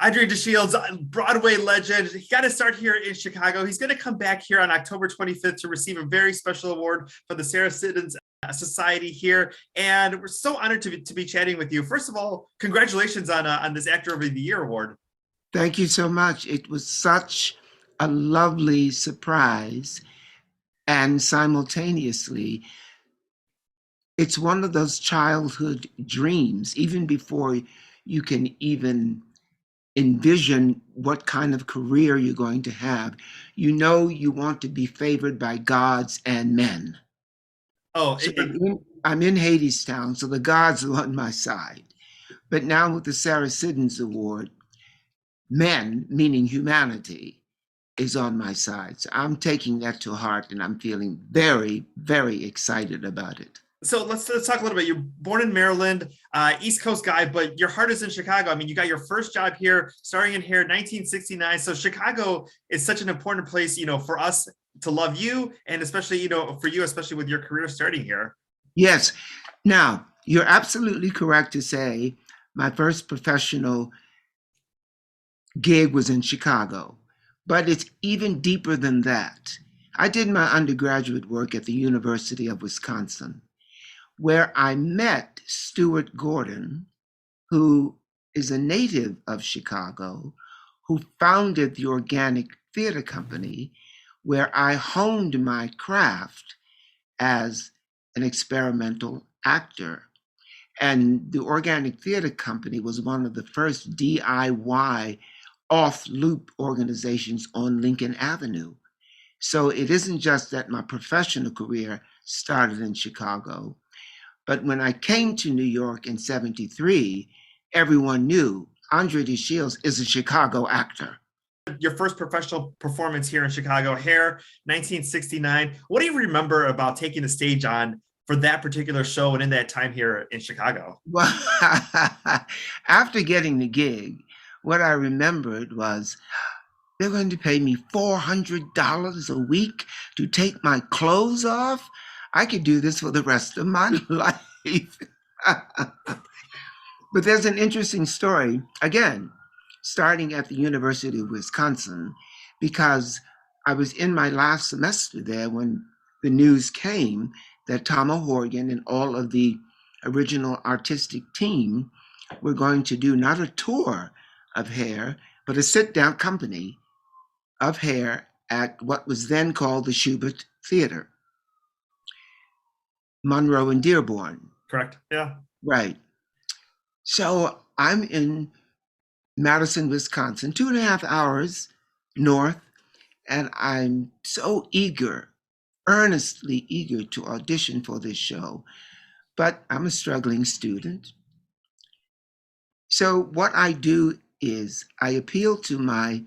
Andre DeShields, Broadway legend. He got to start here in Chicago. He's going to come back here on October 25th to receive a very special award for the Sarah Siddons Society here. And we're so honored to be chatting with you. First of all, congratulations on this Actor of the Year award. Thank you so much. It was such a lovely surprise. And simultaneously, it's one of those childhood dreams, even before you can even envision what kind of career you're going to have. You know you want to be favored by gods and men. Oh, So I'm in Hadestown, so the gods are on my side. But now with the Sarah Siddons Award, men, meaning humanity, is on my side. So I'm taking that to heart and I'm feeling very, very excited about it. So let's talk a little bit. You're born in Maryland, East Coast guy, but your heart is in Chicago. I mean, you got your first job here, starring in here, 1969. So Chicago is such an important place, for us to love you, and especially, for you, especially with your career starting here. Yes. Now, you're absolutely correct to say my first professional gig was in Chicago, but it's even deeper than that. I did my undergraduate work at the University of Wisconsin, where I met Stuart Gordon, who is a native of Chicago, who founded the Organic Theater Company, where I honed my craft as an experimental actor. And the Organic Theater Company was one of the first DIY off-loop organizations on Lincoln Avenue. So it isn't just that my professional career started in Chicago, but when I came to New York in '73, everyone knew Andre DeShields is a Chicago actor. Your first professional performance here in Chicago, Hair, 1969. What do you remember about taking the stage on for that particular show and in that time here in Chicago? Well, after getting the gig, what I remembered was they're going to pay me $400 a week to take my clothes off. I could do this for the rest of my life. But there's an interesting story, again, starting at the University of Wisconsin, because I was in my last semester there when the news came that Tom O'Horgan and all of the original artistic team were going to do not a tour of Hair, but a sit-down company of Hair at what was then called the Shubert Theater, Monroe and Dearborn. Correct. Yeah. Right. So I'm in Madison, Wisconsin, 2.5 hours north, and I'm so eager, earnestly eager to audition for this show, but I'm a struggling student. So what I do is I appeal to my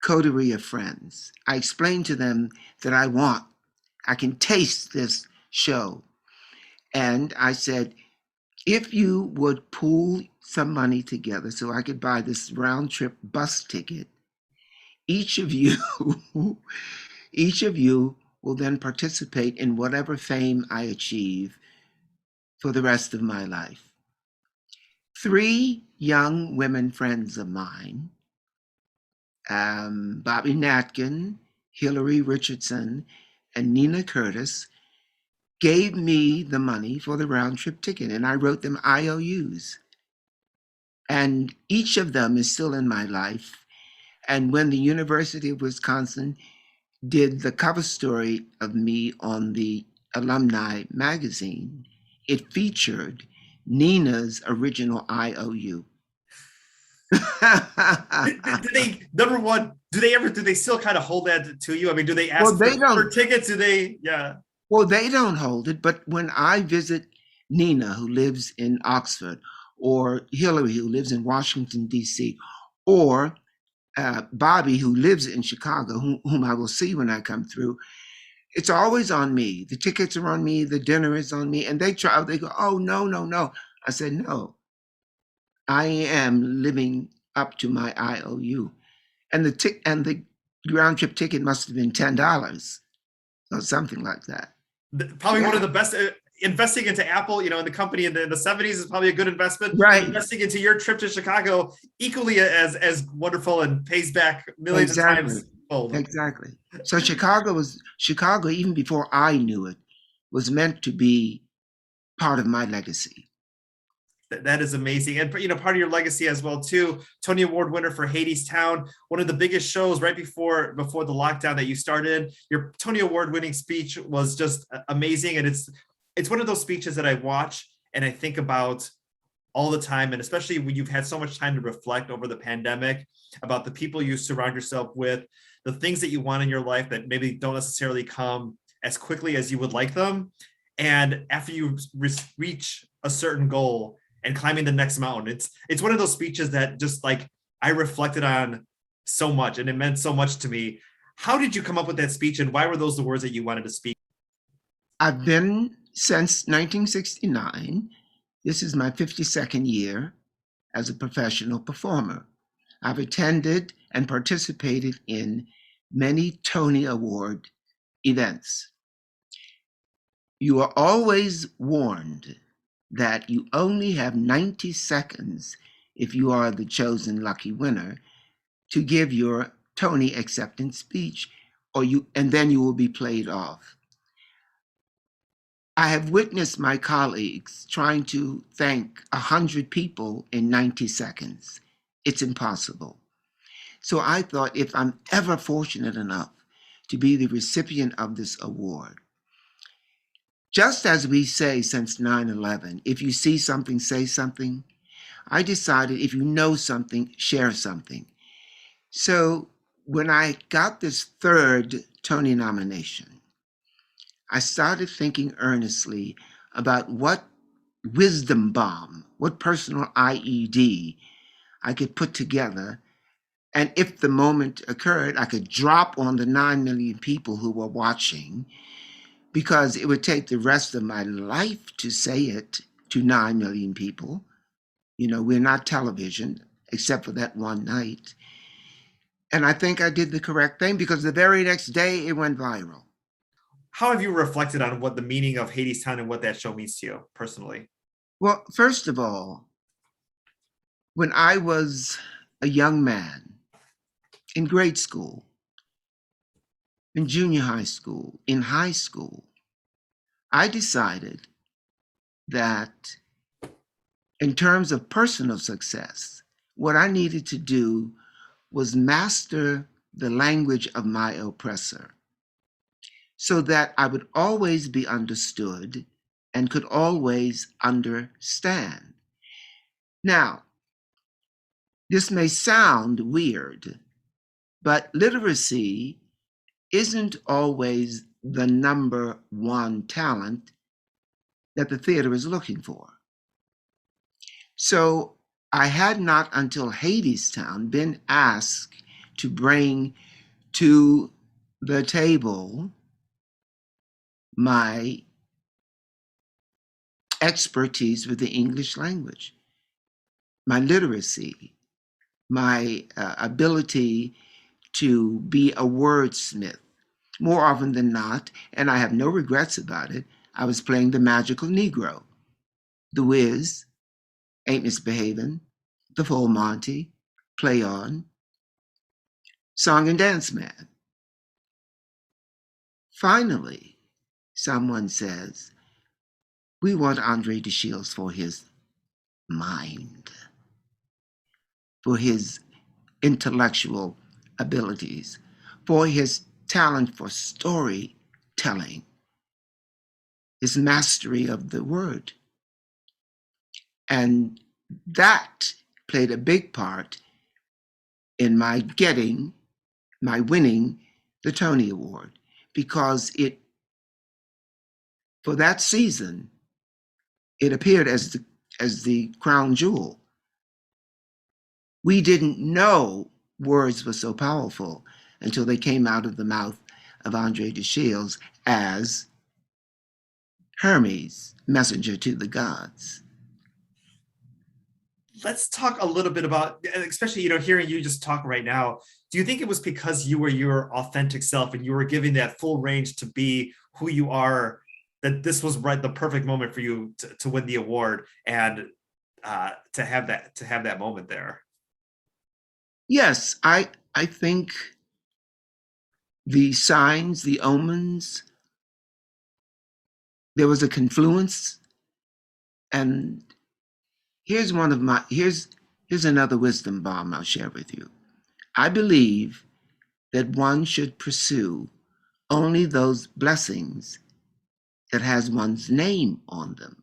coterie of friends. I explain to them that I can taste this show. And I said, if you would pool some money together so I could buy this round trip bus ticket, each of you, each of you will then participate in whatever fame I achieve for the rest of my life. 3 young women friends of mine, Bobby Natkin, Hillary Richardson, and Nina Curtis, gave me the money for the round trip ticket, and I wrote them IOUs. And each of them is still in my life. And when the University of Wisconsin did the cover story of me on the alumni magazine, it featured Nina's original IOU. do they, number one, do they still kind of hold that to you? I mean, do they ask for tickets? Do they? Yeah. Well, they don't hold it, but when I visit Nina, who lives in Oxford, or Hillary, who lives in Washington, D.C., or Bobby, who lives in Chicago, whom I will see when I come through, it's always on me. The tickets are on me, the dinner is on me, and they go, oh, no, no, no. I said, no, I am living up to my IOU. And the round trip ticket must have been $10 or something like that. Probably one of the best investing into Apple, in the company in the 70s is probably a good investment. Right. Investing into your trip to Chicago, equally as wonderful and pays back millions of times fold. Exactly. So Chicago, even before I knew it, was meant to be part of my legacy. That is amazing. And part of your legacy as well too, Tony Award winner for Hadestown, one of the biggest shows right before the lockdown that you started. Your Tony Award winning speech was just amazing. And it's one of those speeches that I watch and I think about all the time. And especially when you've had so much time to reflect over the pandemic about the people you surround yourself with, the things that you want in your life that maybe don't necessarily come as quickly as you would like them. And after you reach a certain goal and climbing the next mountain, it's one of those speeches that just like I reflected on so much and it meant so much to me. How did you come up with that speech and why were those the words that you wanted to speak? I've been since 1969. This is my 52nd year as a professional performer. I've attended and participated in many Tony Award events. You are always warned that you only have 90 seconds if you are the chosen lucky winner to give your Tony acceptance speech, and then you will be played off. I have witnessed my colleagues trying to thank 100 people in 90 seconds. It's impossible. So I thought if I'm ever fortunate enough to be the recipient of this award, just as we say since 9/11, if you see something, say something, I decided if you know something, share something. So when I got this third Tony nomination, I started thinking earnestly about what wisdom bomb, what personal IED I could put together. And if the moment occurred, I could drop on the 9 million people who were watching, because it would take the rest of my life to say it to 9 million people. We're not television, except for that one night. And I think I did the correct thing because the very next day it went viral. How have you reflected on what the meaning of Hadestown and what that show means to you personally? Well, first of all, when I was a young man in grade school, in junior high school, in high school, I decided that in terms of personal success, what I needed to do was master the language of my oppressor so that I would always be understood and could always understand. Now, this may sound weird, but literacy isn't always the number one talent that the theater is looking for. So I had not until Hadestown been asked to bring to the table my expertise with the English language, my literacy, my ability to be a wordsmith. More often than not, and I have no regrets about it, I was playing the magical Negro, the Wiz, Ain't Misbehavin', the Full Monty, Play On, Song and Dance Man. Finally, someone says, we want Andre DeShields for his mind, for his intellectual abilities, for his talent for storytelling, his mastery of the word. And that played a big part in my winning the Tony Award, because for that season, it appeared as the crown jewel. We didn't know words were so powerful until they came out of the mouth of Andre DeShields as Hermes, messenger to the gods. Let's talk a little bit about, especially, hearing you just talk right now. Do you think it was because you were your authentic self and you were giving that full range to be who you are that this was the perfect moment for you to win the award and to have that moment there. Yes, I think the signs, the omens, there was a confluence, and here's another wisdom bomb I'll share with you. I believe that one should pursue only those blessings that has one's name on them.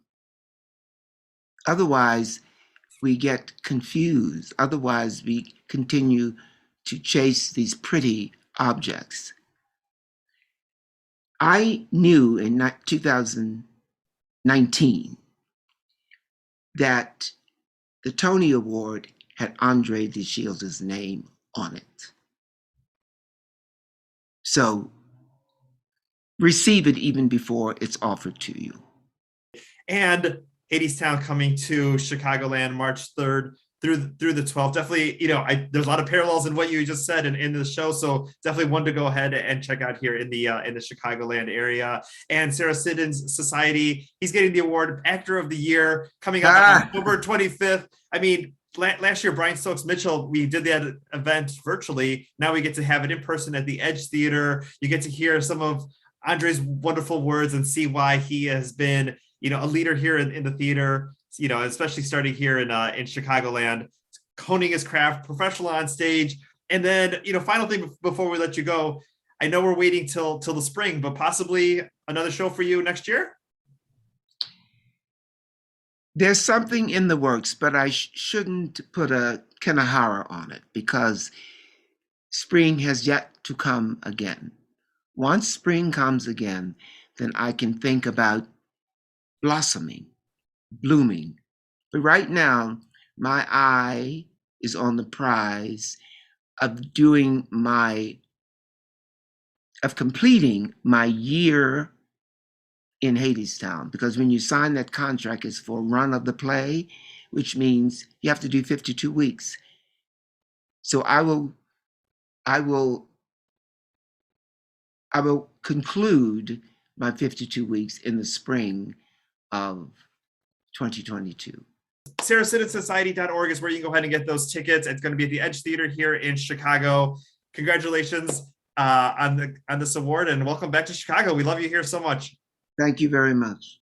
Otherwise, we get confused. Otherwise, we continue to chase these pretty objects. I knew in 2019 that the Tony Award had Andre DeShields' name on it. So receive it even before it's offered to you. And Hadestown coming to Chicagoland March 3rd through the 12th. Definitely, there's a lot of parallels in what you just said in the show. So definitely one to go ahead and check out here in the Chicagoland area. And Sarah Siddons Society, he's getting the award Actor of the Year coming up on October 25th. I mean, last year, Brian Stokes Mitchell, we did that event virtually. Now we get to have it in person at the Edge Theater. You get to hear some of Andre's wonderful words and see why he has been, a leader here in the theater, especially starting here in Chicagoland, honing his craft, professional on stage. And then, final thing before we let you go, I know we're waiting till the spring, but possibly another show for you next year? There's something in the works, but I shouldn't put a Kanahara on it because spring has yet to come again. Once spring comes again, then I can think about blossoming, blooming. But right now, my eye is on the prize of completing my year in Hadestown, because when you sign that contract, it's for run of the play, which means you have to do 52 weeks. So I will conclude my 52 weeks in the spring of 2022. SarahSiddonsSociety.org is where you can go ahead and get those tickets. It's going to be at the Edge Theater here in Chicago. Congratulations on this award, and welcome back to Chicago. We love you here so much. Thank you very much.